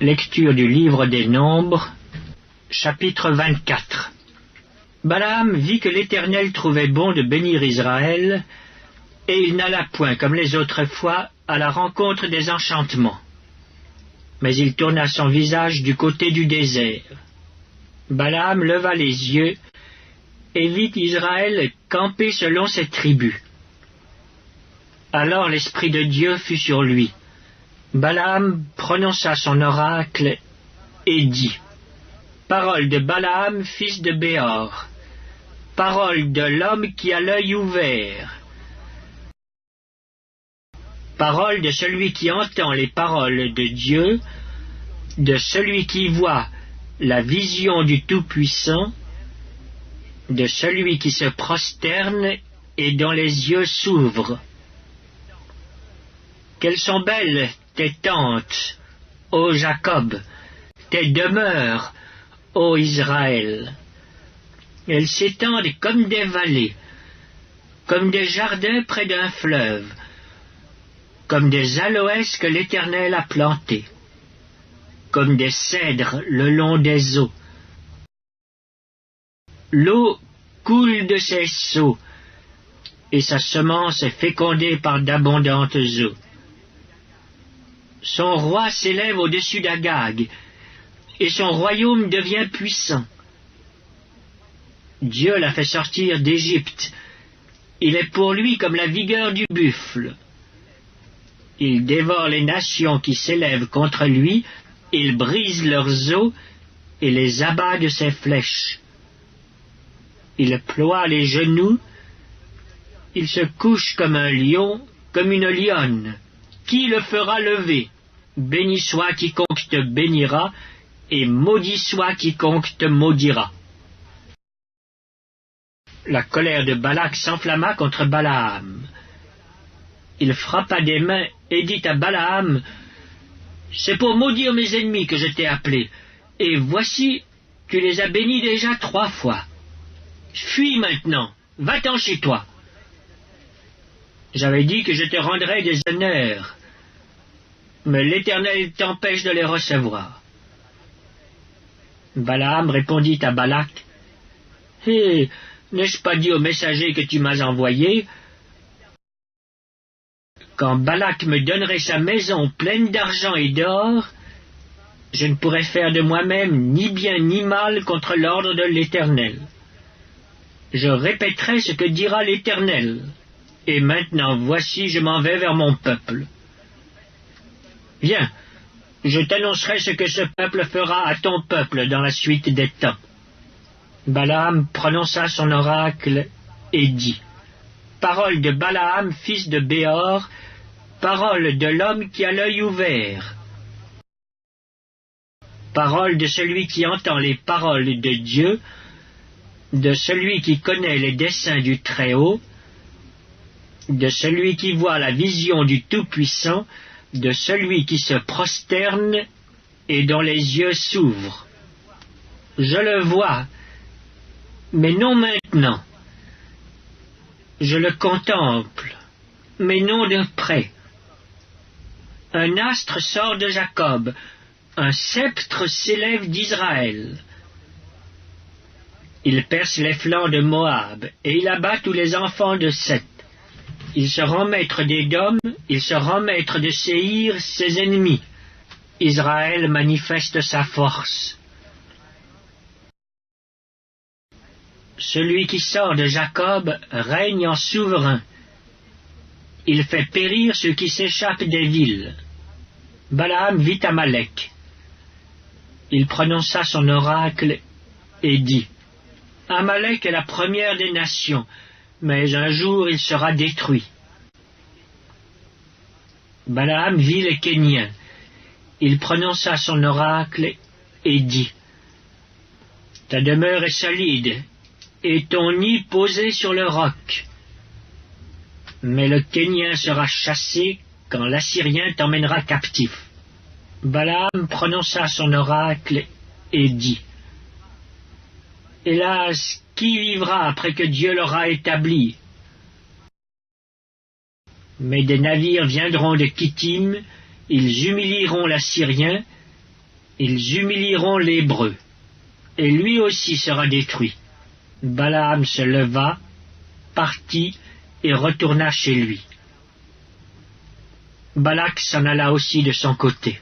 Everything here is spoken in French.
Lecture du livre des Nombres, chapitre 24. Balaam vit que l'Éternel trouvait bon de bénir Israël, et il n'alla point, comme les autres fois, à la rencontre des enchantements. Mais il tourna son visage du côté du désert. Balaam leva les yeux, et vit Israël camper selon ses tribus. Alors l'Esprit de Dieu fut sur lui. Balaam prononça son oracle et dit: Parole de Balaam, fils de Béor, parole de l'homme qui a l'œil ouvert, parole de celui qui entend les paroles de Dieu, de celui qui voit la vision du Tout-Puissant, de celui qui se prosterne et dont les yeux s'ouvrent. Quelles sont belles tes tentes, ô Jacob, tes demeures, ô Israël. Elles s'étendent comme des vallées, comme des jardins près d'un fleuve, comme des aloès que l'Éternel a plantés, comme des cèdres le long des eaux. L'eau coule de ses seaux, et sa semence est fécondée par d'abondantes eaux. Son roi s'élève au-dessus d'Agag, et son royaume devient puissant. Dieu l'a fait sortir d'Égypte. Il est pour lui comme la vigueur du buffle. Il dévore les nations qui s'élèvent contre lui, il brise leurs os et les abat de ses flèches. Il ploie les genoux, il se couche comme un lion, comme une lionne. Qui le fera lever? Béni soit quiconque te bénira, et maudit soit quiconque te maudira. La colère de Balak s'enflamma contre Balaam. Il frappa des mains et dit à Balaam: C'est pour maudire mes ennemis que je t'ai appelé, et voici, tu les as bénis déjà 3 fois. Fuis maintenant, va-t'en chez toi. J'avais dit que je te rendrais des honneurs, mais l'Éternel t'empêche de les recevoir. Balaam répondit à Balak: Hé, n'ai-je pas dit au messager que tu m'as envoyé? Quand Balak me donnerait sa maison pleine d'argent et d'or, je ne pourrais faire de moi-même ni bien ni mal contre l'ordre de l'Éternel. Je répéterai ce que dira l'Éternel, et maintenant voici je m'en vais vers mon peuple. Viens, je t'annoncerai ce que ce peuple fera à ton peuple dans la suite des temps. Balaam prononça son oracle et dit: Parole de Balaam, fils de Béor, parole de l'homme qui a l'œil ouvert, parole de celui qui entend les paroles de Dieu, de celui qui connaît les desseins du Très-Haut, de celui qui voit la vision du Tout-Puissant, de celui qui se prosterne et dont les yeux s'ouvrent. Je le vois, mais non maintenant. Je le contemple, mais non de près. Un astre sort de Jacob, un sceptre s'élève d'Israël. Il perce les flancs de Moab, et il abat tous les enfants de Seth. Il se rend maître d'Édom, il se rend maître de Séhir, ses ennemis. Israël manifeste sa force. Celui qui sort de Jacob règne en souverain. Il fait périr ceux qui s'échappent des villes. Balaam vit Amalek. Il prononça son oracle et dit: Amalek est la première des nations, mais un jour il sera détruit. Balaam vit les Kéniens. Il prononça son oracle et dit: Ta demeure est solide, et ton nid posé sur le roc. Mais le Kénien sera chassé quand l'Assyrien t'emmènera captif. Balaam prononça son oracle et dit: Hélas, qui vivra après que Dieu l'aura établi? Mais des navires viendront de Kittim, ils humilieront l'Assyrien, Ils humilieront l'Hébreu, et lui aussi sera détruit. Balaam se leva, partit et retourna chez lui. Balak s'en alla aussi de son côté.